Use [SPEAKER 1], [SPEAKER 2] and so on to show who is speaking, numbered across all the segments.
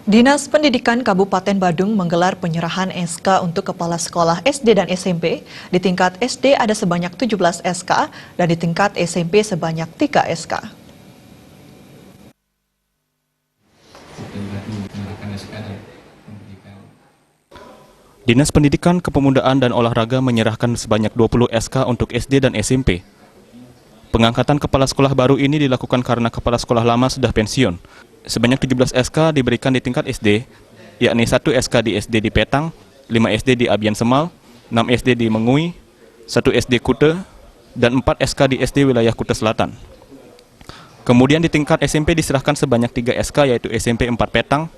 [SPEAKER 1] Dinas Pendidikan Kabupaten Badung menggelar penyerahan SK untuk kepala sekolah SD dan SMP. Di tingkat SD ada sebanyak 17 SK dan di tingkat SMP sebanyak 3 SK.
[SPEAKER 2] Dinas Pendidikan, Kepemudaan dan Olahraga menyerahkan sebanyak 20 SK untuk SD dan SMP. Pengangkatan kepala sekolah baru ini dilakukan karena kepala sekolah lama sudah pensiun. Sebanyak 17 SK diberikan di tingkat SD, yakni 1 SK di SD di Petang, 5 SD di Abian Semal, 6 SD di Mengui, 1 SD Kute, dan 4 SK di SD wilayah Kute Selatan. Kemudian di tingkat SMP diserahkan sebanyak 3 SK yaitu SMP 4 Petang,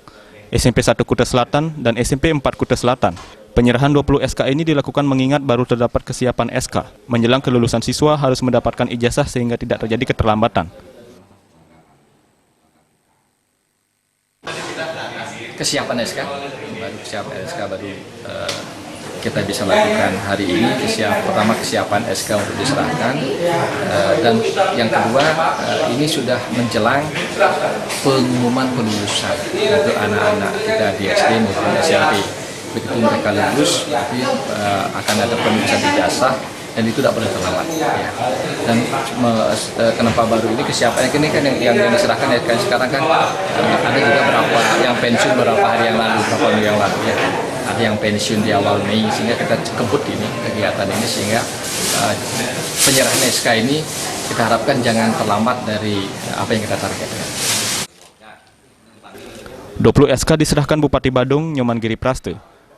[SPEAKER 2] SMP 1 Kute Selatan, dan SMP 4 Kute Selatan. Penyerahan 20 SK ini dilakukan mengingat baru terdapat kesiapan SK. Menjelang kelulusan siswa harus mendapatkan ijazah sehingga tidak terjadi keterlambatan.
[SPEAKER 3] Kesiapan SK baru kita bisa lakukan hari ini. Pertama kesiapan SK untuk diserahkan, dan yang kedua ini sudah menjelang pengumuman kelulusan untuk anak-anak kita di SD maupun SMP. Begitu mereka lulus, nanti akan ada penulisan ijazah dan itu tidak boleh terlambat. Ya. Dan kenapa baru ini kesiapannya ini kan yang diserahkan ya, kan sekarang kan ada juga berapa yang pensiun beberapa hari yang lalu, beberapa minggu yang lalu ya. Ada yang pensiun di awal Mei, sehingga kita kebut ini kegiatan ini, sehingga penyerahan SK ini kita harapkan jangan terlambat dari apa yang kita targetkan.
[SPEAKER 2] 20 SK diserahkan Bupati Badung, Nyoman Giri Praste.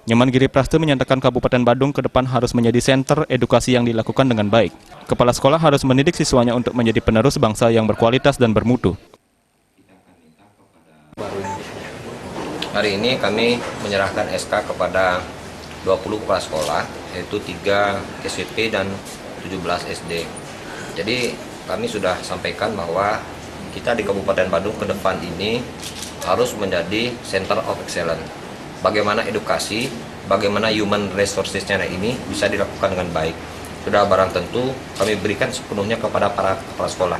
[SPEAKER 2] Nyoman Giri Praste menyatakan Kabupaten Badung ke depan harus menjadi senter edukasi yang dilakukan dengan baik. Kepala sekolah harus mendidik siswanya untuk menjadi penerus bangsa yang berkualitas dan bermutu.
[SPEAKER 4] Hari ini kami menyerahkan SK kepada 20 kepala sekolah, yaitu 3 SMP dan 17 SD. Jadi kami sudah sampaikan bahwa kita di Kabupaten Badung ke depan ini harus menjadi Center of Excellence. Bagaimana edukasi, bagaimana human resources-nya ini bisa dilakukan dengan baik. Sudah barang tentu kami berikan sepenuhnya kepada para kepala sekolah.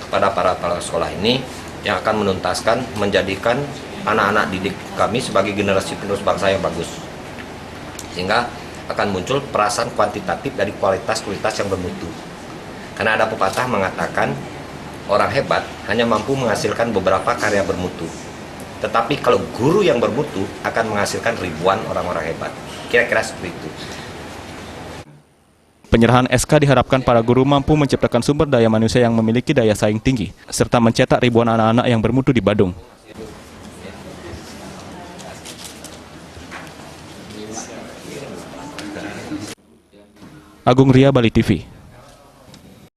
[SPEAKER 4] Kepada para kepala sekolah ini yang akan menuntaskan, menjadikan anak-anak didik kami sebagai generasi penerus bangsa yang bagus. Sehingga akan muncul perasaan kuantitatif dari kualitas yang bermutu. Karena ada pepatah mengatakan, orang hebat hanya mampu menghasilkan beberapa karya bermutu. Tetapi kalau guru yang bermutu akan menghasilkan ribuan orang-orang hebat. Kira-kira seperti itu.
[SPEAKER 2] Penyerahan SK diharapkan para guru mampu menciptakan sumber daya manusia yang memiliki daya saing tinggi, serta mencetak ribuan anak-anak yang bermutu di Badung. Agung Ria, Bali TV.